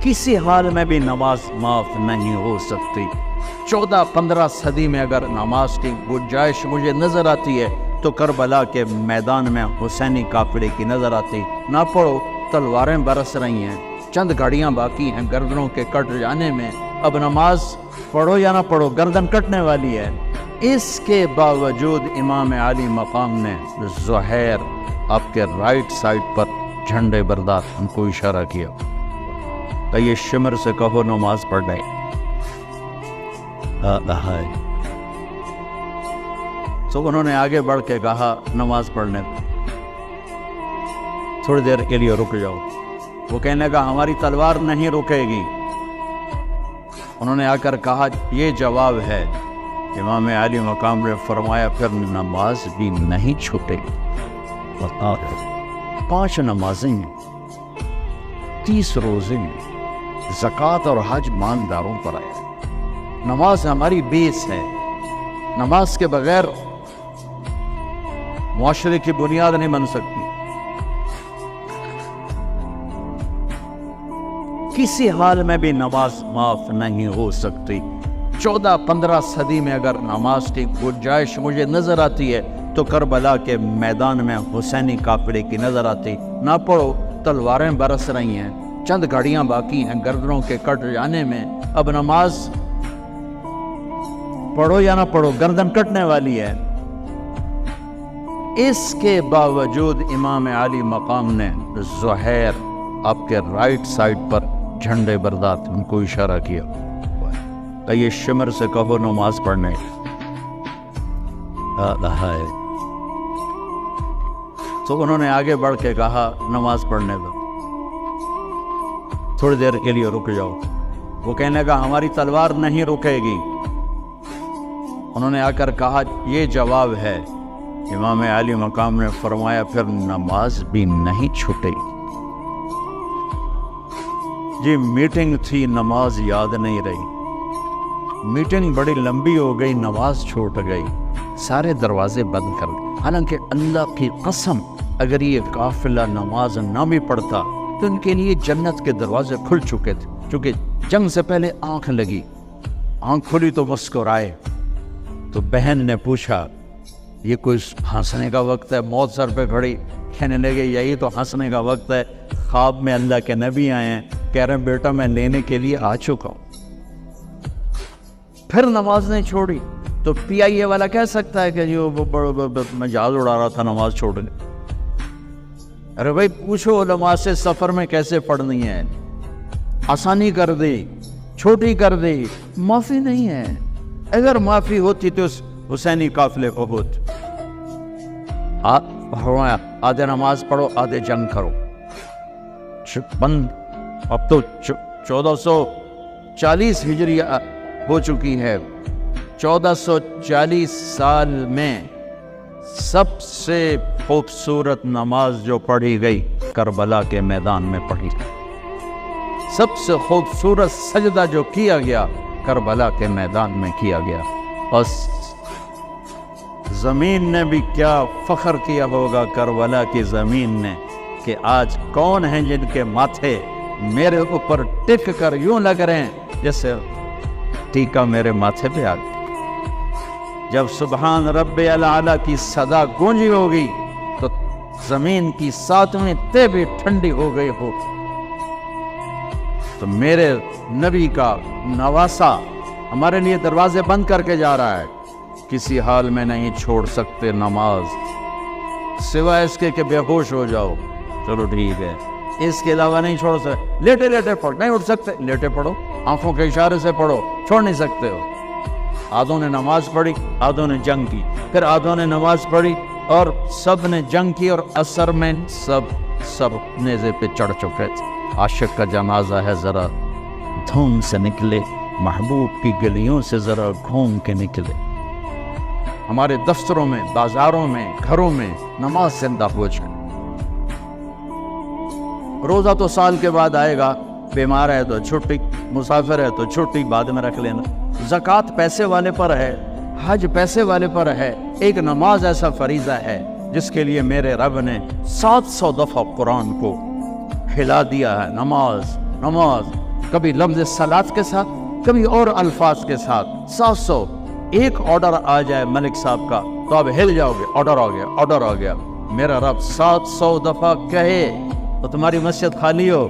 کسی حال میں بھی نماز معاف نہیں ہو سکتی۔ 14-15 صدی میں اگر نماز کی گنجائش مجھے نظر آتی ہے تو کربلا کے میدان میں حسینی قافلے کی نظر آتی۔ نہ پڑھو، تلواریں برس رہی ہیں، چند گھڑیاں باقی ہیں گردنوں کے کٹ جانے میں، اب نماز پڑھو یا نہ پڑھو گردن کٹنے والی ہے۔ اس کے باوجود امام علی مقام نے زہیر آپ کے رائٹ سائڈ پر جھنڈے بردار ان کو اشارہ کیا کہ یہ شمر سے کہو نماز پڑھ گئے۔ تو انہوں نے آگے بڑھ کے کہا نماز پڑھنے تھوڑی دیر کے لیے رک جاؤ۔ وہ کہنے کا ہماری تلوار نہیں رکے گی۔ انہوں نے آ کر کہا یہ جواب ہے۔ امام علی مقام نے فرمایا پھر نماز بھی نہیں چھوٹے گی۔ 5 نمازیں، 30 روزے، زکوٰۃ اور حج مالداروں پر آیا۔ نماز ہماری بیس ہے۔ نماز کے بغیر معاشرے کی بنیاد نہیں بن سکتی۔ کسی حال میں بھی نماز معاف نہیں ہو سکتی۔ 14-15 صدی میں اگر نماز کی گنجائش مجھے نظر آتی ہے تو کربلا کے میدان میں حسینی قافلے کی نظر آتی۔ نہ پڑھو، تلواریں برس رہی ہیں، چند گھڑیاں باقی ہیں گردنوں کے کٹ جانے میں، اب نماز پڑھو یا نہ پڑھو گردن کٹنے والی ہے۔ اس کے باوجود امام علی مقام نے زہیر آپ کے رائٹ سائڈ پر جھنڈے بردار ان کو اشارہ کیا کہ یہ شمر سے کہو نماز پڑھنے۔ تو انہوں نے آگے بڑھ کے کہا نماز پڑھنے دو، تھوڑی دیر کے لیے رک جاؤ۔ وہ کہنے کا ہماری تلوار نہیں رکے گی۔ انہوں نے آ کر کہا یہ جواب ہے۔ امام علی مقام نے فرمایا پھر نماز بھی نہیں چھوٹے گی۔ جی میٹنگ تھی، نماز یاد نہیں رہی، میٹنگ بڑی لمبی ہو گئی، نماز چھوٹ گئی، سارے دروازے بند کر گئے۔ حالانکہ اللہ کی قسم اگر یہ قافلہ نماز نہ بھی پڑھتا تو ان کے لیے جنت کے دروازے کھل چکے تھے، چونکہ جنگ سے پہلے آنکھ لگی، آنکھ کھلی تو مسکرائے۔ تو بہن نے پوچھا یہ کوئی ہنسنے کا وقت ہے؟ موت سر پہ کھڑی، کہنے لگے یہی تو ہنسنے کا وقت ہے۔ خواب میں اللہ کے نبی آئے ہیں، کہہ رہے ہیں بیٹا میں لینے کے لیے آ چکا ہوں۔ پھر نماز نہیں چھوڑی تو پی آئی اے والا کہہ سکتا ہے کہ جو میں جہاز اڑا رہا تھا نماز چھوڑ گئی۔ ارے بھائی پوچھو علماء سے سفر میں کیسے پڑھنی ہے، آسانی کر دی، چھوٹی کر دی، معافی نہیں ہے۔ اگر معافی ہوتی تو اس حسینی قافلے کو ہوتی۔ آدھے نماز پڑھو، آدھے جنگ کرو، بند۔ اب تو 1440 ہجری ہو چکی ہے۔ 1440 سال میں سب سے خوبصورت نماز جو پڑھی گئی کربلا کے میدان میں پڑھی گئی۔ سب سے خوبصورت سجدہ جو کیا گیا کربلا کے میدان میں کیا گیا۔ اور زمین نے بھی کیا فخر کیا ہوگا، کربلا کی زمین نے، کہ آج کون ہیں جن کے ماتھے میرے اوپر ٹک کر یوں لگ رہے ہیں جیسے ٹیکا میرے ماتھے پہ آ گیا۔ جب سبحان رب الاعلیٰ کی صدا گونجی ہوگی تو زمین کی 7ویں تہ بھی ٹھنڈی ہو گئی ہو۔ تو میرے نبی کا نواسا ہمارے لیے دروازے بند کر کے جا رہا ہے۔ کسی حال میں نہیں چھوڑ سکتے نماز، سوائے اس کے کہ بے ہوش ہو جاؤ، چلو ٹھیک ہے، اس کے علاوہ نہیں چھوڑ سکتے۔ لیٹے لیٹے پڑھو، نہیں اٹھ سکتے لیٹے پڑھو، آنکھوں کے اشارے سے پڑھو، چھوڑ نہیں سکتے ہو۔ آدھوں نے نماز پڑھی، آدھوں نے جنگ کی، پھر آدھوں نے نماز پڑھی اور سب نے جنگ کی، اور عصر میں سب نیزے پہ چڑھ چکے تھے۔ عاشق کا جنازہ ہے، ذرا دھوم سے نکلے، محبوب کی گلیوں سے ذرا گھوم کے نکلے۔ ہمارے دفتروں میں، بازاروں میں، گھروں میں نماز زندہ ہو جائے۔ روزہ تو سال کے بعد آئے گا، بیمار ہے تو چھٹی، مسافر ہے تو چھٹی بعد میں رکھ لینا۔ زکوٰۃ پیسے والے پر ہے، حج پیسے والے پر ہے، ایک نماز ایسا فریضہ ہے جس کے لیے میرے رب نے 700 دفعہ قرآن کو ہلا دیا ہے۔ نماز نماز کبھی لفظ سلات کے ساتھ، کبھی اور الفاظ کے ساتھ 700 ایک آرڈر آ جائے ملک صاحب کا تو آپ ہل جاؤ گے، آرڈر آ گیا، آرڈر آ گیا۔ میرا رب 700 دفعہ کہے تو تمہاری مسجد خالی ہو۔